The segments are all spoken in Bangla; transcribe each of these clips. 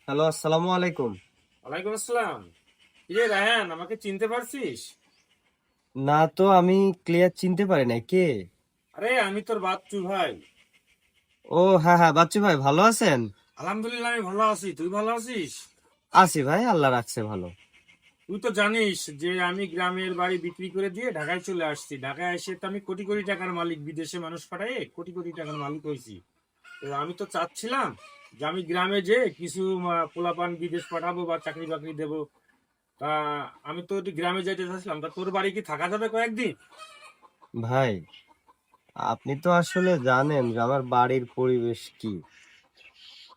হ্যালো, আসসালামু আলাইকুম। ওয়ালাইকুম আসসালাম। কিরে রায়হান, আমাকে চিনতে পারছিস? না তো, আমি ক্লিয়ার চিনতে পারি না কে। আরে আমি তোর বাচ্চু ভাই। ও হ্যাঁ হ্যাঁ, বাচ্চু ভাই ভালো আছেন? আলহামদুলিল্লাহ, আমি ভালো আছি। তুই ভালো আছিস? আছি ভাই, আল্লাহ রাখছে ভালো। তুই তো জানিস যে আমি গ্রামের বাড়ি বিক্রি করে দিয়ে ঢাকায় চলে আসছি। ঢাকায় এসে তো আমি কোটি কোটি টাকার মালিক, বিদেশে মানুষ পাঠায় কোটি কোটি টাকার মালিক হয়েছি। তো আমি তো চাচ্ছিলাম যে আমি গ্রামে যে কিছু পোলাপান বিদেশ পাঠাবো বা চাকরি বাকরি দেবো। তা আমি তো একটু গ্রামে যাইতে চাচ্ছিলাম। তা তোর বাড়ি কি থাকা যাবে কয়েকদিন? ভাই, আপনি তো আসলে জানেন যে আমার বাড়ির পরিবেশ কি।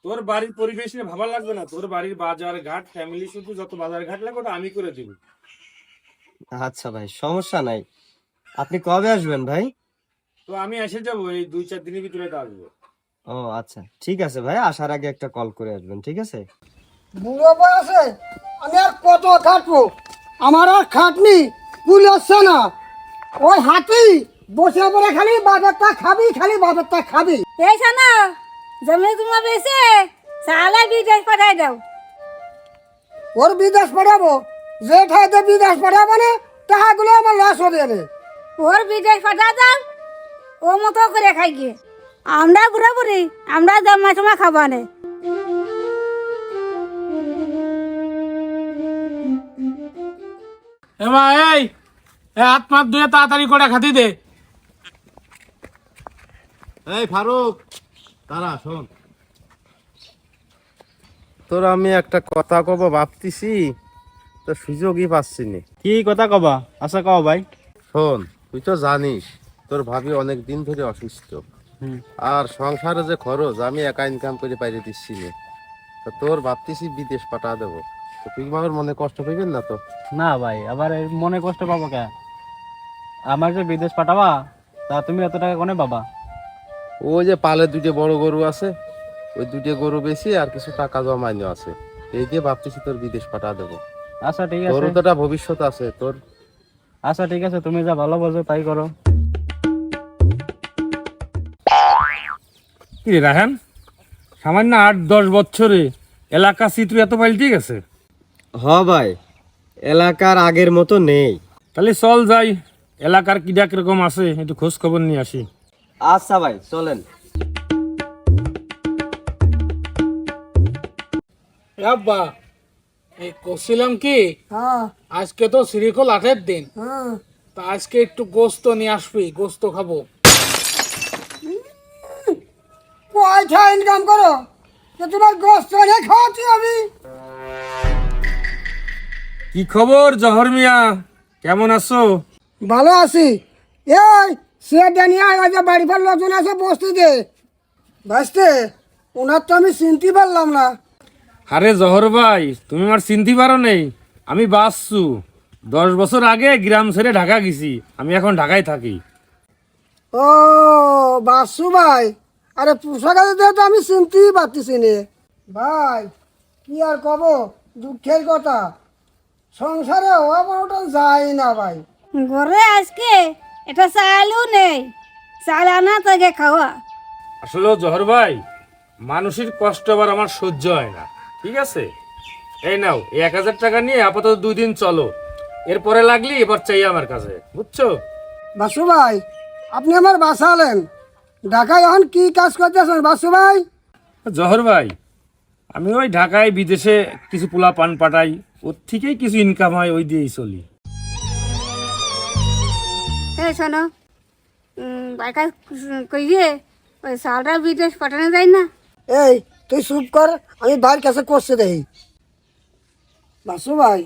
তোর বাড়ির পরিবেশ নিয়ে ভাবা লাগবে না। তোর বাড়ির বাজার ঘাট, ফ্যামিলি শুধু যত বাজার ঘাট লাগবে ওটা আমি করে দিব। আচ্ছা ভাই, সমস্যা নাই। আপনি কবে আসবেন ভাই? তো আমি এসে যাবো, এই 2-4 দিনের ভিতরে তো আসবো। ও আচ্ছা, ঠিক আছে ভাই, আসার আগে একটা কল করে আসবেন, ঠিক আছে? বুড়ো বয়সে আমি আর কত খাটবো? আমার আর খাটনি কুল হচ্ছে না। ওই হাতি বসে পড়ে খালি বাজারটা খাবি, খালি বাজারটা খাবি। এই শোনো, জমি তোমার বেশি সালা বিদেশ পাঠাই দাও। ওর বিদেশ পাঠাবো, যে ঠাইতে বিদেশ পাঠাবো না টাকাগুলো আমার লস হয়ে যাবে। ওর বিদেশ পাঠা দাও, ও মতো করে খাই গিয়ে। আমরা বুড়া বুড়ি, আমরা জমা সময় খাবা নে। এমা এই হাত মাত ধুয়ে তাড়াতাড়ি করে খাতি দে। এই ফারুক, তারা শোন, তোর আমি একটা কথা কব ভাবতেছি, তো সুযোগই পাচ্ছি না। কি কথা কবা? আচ্ছা কও ভাই। শোন, তুই তো জানিস তোর ভাবি অনেক দিন ধরে অসুস্থ, আর সংসারে যে খরচ আমি একা ইনকাম করে পাইরে দিচ্ছি না। তো তোর ভাবতেছি বিদেশ পাঠা দেবো, তো তুই আমার মনে কষ্ট পাইবেন না তো? না ভাই, আবার এই মনে কষ্ট পাবো কে? আমার যে বিদেশ পাঠাবা, তা তুমি এত টাকা কোনে পাবা? ওই যে পালে দুটো বড় গরু আছে, ওই দুটো গরু বেশি আর কিছু টাকা জমাইনো আছে, এই দিয়ে ভাবতেছি তোর বিদেশ পাঠা দেবো। আচ্ছা ঠিক তোর আছে, তো একটা ভবিষ্যৎ আছে তোর। আচ্ছা ঠিক আছে, তুমি যা ভালো বোঝো তাই করো। কি রে রায়হান, সামান্য 8-10 বছরে এলাকা চিত্র এত পাল্টে গেছে। হ ভাই, এলাকার আগের মতো নেই। তাহলে চল যাই, এলাকার কিডা কিরকম আছে একটু খোঁজ খবর নিয়ে আসি। আচ্ছা ভাই, চলেন। আব্বা, এই করছিলাম কি, হ্যাঁ আজকে তো শ্রীকল 8-এর দিন, হ্যাঁ, তা আজকে একটু গোস্ত নিয়ে আসবি, গোস্ত খাবো। পয়সা ইনকাম করো, যে তোমার গোস্ত এনে খাওয়াচ্ছি আমি। কি খবর জহর মিয়া, কেমন আছো? ভালো আছি। এই সে ডানিয়া আজ বাড়ি ফের লোকজন আছে বস্তিতে ভাসতে, ওনার তো আমি চিনতে পারলাম না। আরে জহর ভাই, তুমি আমার চিনতে পারো নেই? আমি বাসছু, 10 বছর আগে গ্রাম ছেড়ে ঢাকা গেছি, আমি এখন ঢাকায় থাকি। ও বাসু ভাই, আরে পোশাক তো আমি চিনতেই পারতেছি নে ভাই। কি আর কব, দুঃখের কথা, সংসারে ওটা যায় না ভাই। ঘরে আজকে এটা চালও নেই, চাল আনা তাকে খাওয়া। আসলে জহর ভাই, মানুষের কষ্ট আবার আমার সহ্য হয় না, ঠিক আছে? এই নাও, এই 1000 টাকা নিয়ে আপাতত 2 দিন চলো, এরপরে লাগলি এবার চাই আমার কাছে, বুঝছো? বাসু ভাই, আপনি আমার বাসালেন, ঢাকায় এখন কি কাজ করতেছেন বাসু ভাই? জহর ভাই, আমি ওই ঢাকায় বিদেশে কিছু পোলা পান পাঠাই, ওর থেকেই কিছু ইনকাম হয়, ওই দিয়েই চলি। এই শোনো, বাইকা কইয়ে ওই চালটা বিদেশ পাঠানো যায় না? এই তুই চুপ কর, আমি ভাইয়ের কাছে করছে দেখি। বাসু ভাই,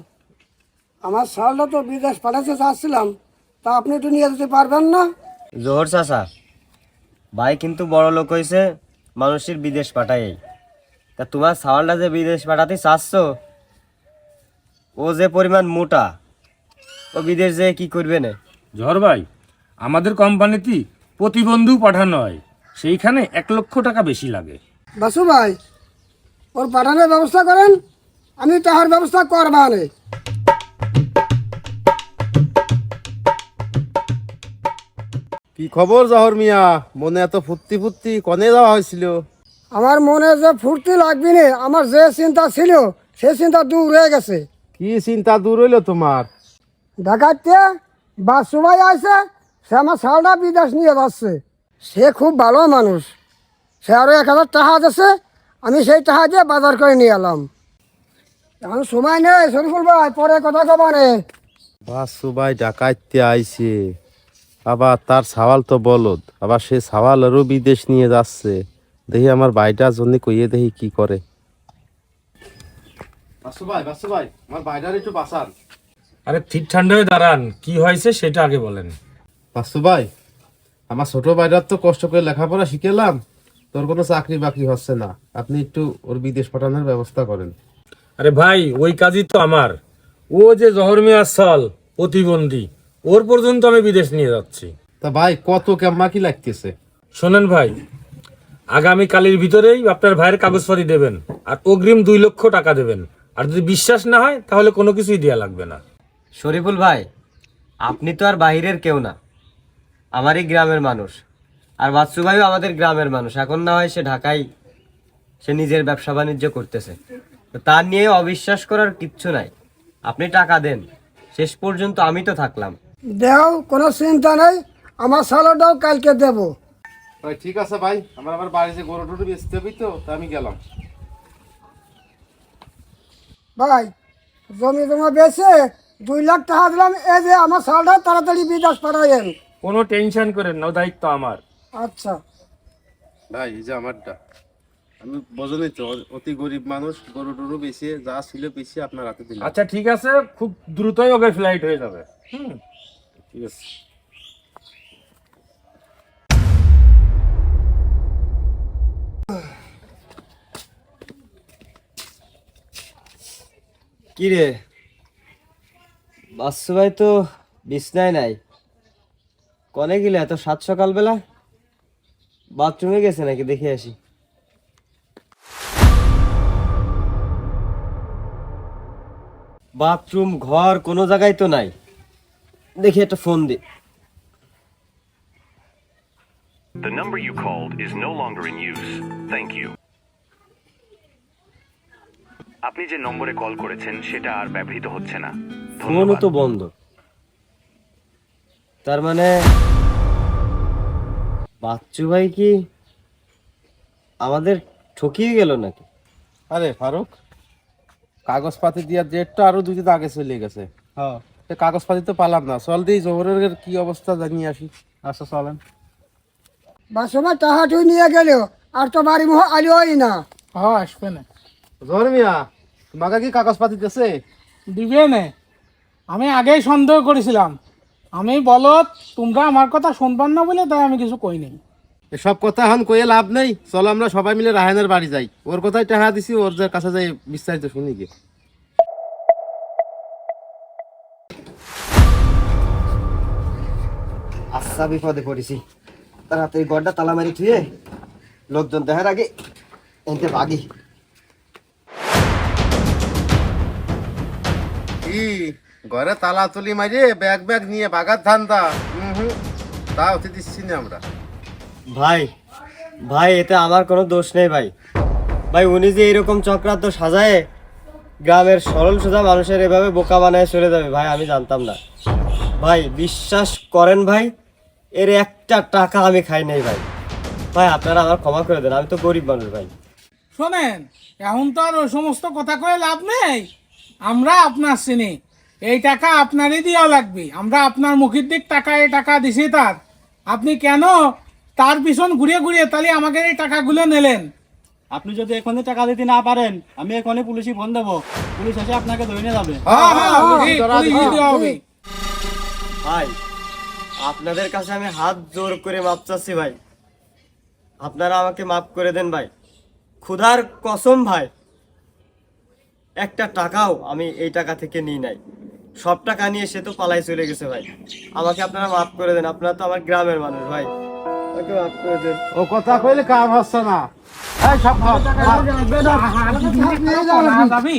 আমার সালটা তো বিদেশ পাঠাতে চাচ্ছিলাম, তা আপনি একটু নিয়ে যেতে পারবেন না? জোহর চাচা, ভাই কিন্তু বড় লোক হয়েছে, মানুষের বিদেশ পাঠায়। তা তোমার সাওয়ালটা যে বিদেশ পাঠাতে চাচ্ছ, ও যে পরিমাণ মোটা, ও বিদেশ যে কি করবে না? জহর ভাই, আমাদের কোম্পানিতে প্রতিবন্ধু পাঠানো হয়, সেইখানে 1 লক্ষ টাকা বেশি লাগে। বাসু ভাই, ওর পাঠানোর ব্যবস্থা করেন, আমি তাহার ব্যবস্থা করবানে। কি খবর জহর মিয়া, মনে এত ফুর্তি ফুর্তি কনে যাওয়া হয়েছিল? আমার মনে যে ফুর্তি লাগবে না, আমার যে চিন্তা ছিল সে চিন্তা দূর হয়ে গেছে। কি চিন্তা দূর হইলো তোমার? ডাকাইতে বাসু ভাই আছে, সে আমার সালটা বিদেশ নিয়ে যাচ্ছে। সে খুব ভালো মানুষ, সে আরও 1000 টাকা আছে, আমি সেই টাকা দিয়ে বাজার করে নিয়ে এলাম। এখন সময় নেই শরীফুল ভাই, পরে কথা কবানে। বাসু ভাই ডাকাইতে আইছে, আবার তার সাওয়াল তো বলদ, আবার সে সাওয়ালেরও বিদেশ নিয়ে যাচ্ছে। দেখি আমার ভাইটার জন্য কইয়ে দেখি কি করে। বাসু ভাই আমার ভাইটার একটু বাঁচান। আরে ঠিক ঠান্ডা হয়ে দাঁড়ান, কি হয়েছে সেটা আগে বলেন। বাসু ভাই, আমার ছোট ভাইটার তো কষ্ট করে লেখাপড়া শিখেলাম, তোর কোনো চাকরি বাকরি হচ্ছে না, আপনি একটু ওর বিদেশ পাঠানোর ব্যবস্থা করেন। আরে ভাই, ওই কাজই তো আমার। ও যে জহর মিয়ার সাল প্রতিবন্ধী, ওর পর্যন্ত আমি বিদেশ নিয়ে যাচ্ছি। তা ভাই কত কেমা কি লাগতেছে? শোনেন ভাই, আগামী কালের ভিতরেই আপনার ভাইয়ের কাগজপাতি দেবেন, আর অগ্রিম 2 লক্ষ টাকা দেবেন। আর যদি বিশ্বাস না হয় তাহলে কোনো কিছুই দেয়া লাগবে না। শরীফুল ভাই, আপনি তো আর বাইরের কেউ না, আমারই গ্রামের মানুষ। আর বাচ্চু ভাইও আমাদের গ্রামের মানুষ। এখন না হয় সে ঢাকায় সে নিজের ব্যবসা বাণিজ্য করতেছে, তো তার নিয়ে অবিশ্বাস করার কিচ্ছু নাই। আপনি টাকা দেন, শেষ পর্যন্ত আমি তো থাকলাম। দেও, কোনো চিন্তা নেই, আমার সালটাও কালকে দেবো। ভাই ঠিক আছে ভাই, আমার বাড়িতে গরু টরু বেচতে হবে তো, তা আমি গেলাম। ভাই, জমি জমা বেচে 2 লাখ টাকা দিলাম, এই যে আমার সালটা তাড়াতাড়ি বিদেশ পাঠাইয়েন। কোনো টেনশন করেন না, ও দায়িত্ব আমার। আচ্ছা ভাই এই যে আমারটা, আমি বোঝনি তো, অতি গরিব মানুষ, গরু টরু বেশি যা ছিল বেশি আপনার হাতে দিলাম। আচ্ছা ঠিক আছে, খুব দ্রুতই ওকে ফ্লাইট হয়ে যাবে। ঠিক আছে। কি রে, বাচ্চু ভাই তো বিছনায় নাই, কনে গেলে এত সাত সকালবেলা? বাথরুমে গেছে নাকি, দেখে আসি। বাথরুম ঘর কোনো জায়গায় তো নাই, দেখি একটা phone the. The number you called is no longer in use. Thank you. আপনি যে নম্বরে কল করেছেন সেটা আর ব্যবহৃত হচ্ছে না। ফোনও তো বন্ধ, তার মানে বাচ্চু ভাই কি আমাদের ঠকিয়ে গেল নাকি? আরে ফারুক, কাগজপাতি দেওয়ার ডেটটা আরো 2 দিন আগে চলে গেছে। হ্যাঁ, কাগজপাতি তো পালাম না, চল দিই জোহরের কি অবস্থা জানিয়ে আসি। আচ্ছা চলেন। বাসু ভাই টাকা তুই নিয়ে গেলেও আর তো বাড়ি মুখ আলিওই না। হ্যাঁ, আসবে না, জোহর মিয়া, তোমাকে কি কাগজপাতি দিয়েছে? দিবে না। আমি আগেই সন্দেহ করেছিলাম, আমি বলত তোমরা আমার কথা শুনবার না বলে তাই আমি কিছু কই নাই। এসব কথা এখন কয়ে লাভ নেই, চলো আমরা সবাই মিলে রাহানের বাড়ি যাই, ওর কথাই টাকা দিছি, ওর যে কাছে যাই বিস্তারিত শুনি গিয়ে। আচ্ছা, বিপদে পড়েছি, তাড়াতাড়ি গড়টা তালা মারি থুয়ে লোকজন দেখার আগে এনতে ভাগি। কি ঘরে তালা তুলি মারিয়ে ব্যাগ ব্যাগ নিয়ে বাগার ধান্দা? তা হতে দিচ্ছি না আমরা। ভাই ভাই, এতে আমার কোনো দোষ নেই ভাই। ভাই উনি যে এরকম চক্রান্ত সাজায় গ্রামের সরল সোজা মানুষের এভাবে বোকা বানায় চলে যাবে, ভাই আমি জানতাম না। ভাই বিশ্বাস করেন ভাই, এর একটা টাকা আমি খাই নাই ভাই। ভাই আপনারা আমার ক্ষমা করে দেন, আমি তো গরিব মানুষ ভাই। শোনেন, এখন তো আর ওই সমস্ত কথা কয়ে লাভ নেই। আমরা আপনার চিনি, এই টাকা আপনারই দেওয়া লাগবে। আমরা আপনার মুখের দিক টাকা এই টাকা দিছি, তার আপনি কেন তার পিছন ঘুরিয়ে ঘুরিয়ে তাহলে আমাকে এই টাকাগুলো নিলেন? আপনি যদি এখনই টাকা দিতে না পারেন, আমি এখনই পুলিশে ফোন দেবো, পুলিশ এসে আপনাকে ধরে নিয়ে যাবে। পুলিশ দেওয়া হবে। ভাই আপনাদের কাছে আমি হাত জোর করে মাপ চাচ্ছি ভাই, আপনারা আমাকে মাফ করে দেন ভাই। ক্ষুধার কসম ভাই, একটা টাকাও আমি এই টাকা থেকে নিই নাই, সব টাকা নিয়ে সে তো পালাই চলে গেছে ভাই। আমাকে আপনারা মাফ করে দেন, আপনারা তো আমার গ্রামের মানুষ ভাই, আমাকে মাফ করে দেন। ও কথা কইলে কাম হচ্ছে না। এই সব যাবি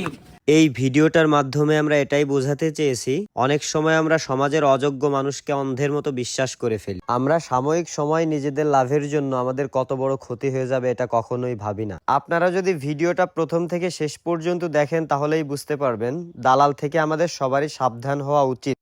এই ভিডিওটার মাধ্যমে আমরা এটাই বোঝাতে চেয়েছি, অনেক সময় আমরা সমাজের অযোগ্য মানুষকে অন্ধের মতো বিশ্বাস করে ফেলি। আমরা সাময়িক সময় নিজেদের লাভের জন্য আমাদের কত বড় ক্ষতি হয়ে যাবে এটা কখনোই ভাবি না। আপনারা যদি ভিডিওটা প্রথম থেকে শেষ পর্যন্ত দেখেন তাহলেই বুঝতে পারবেন দালাল থেকে আমাদের সবারই সাবধান হওয়া উচিত।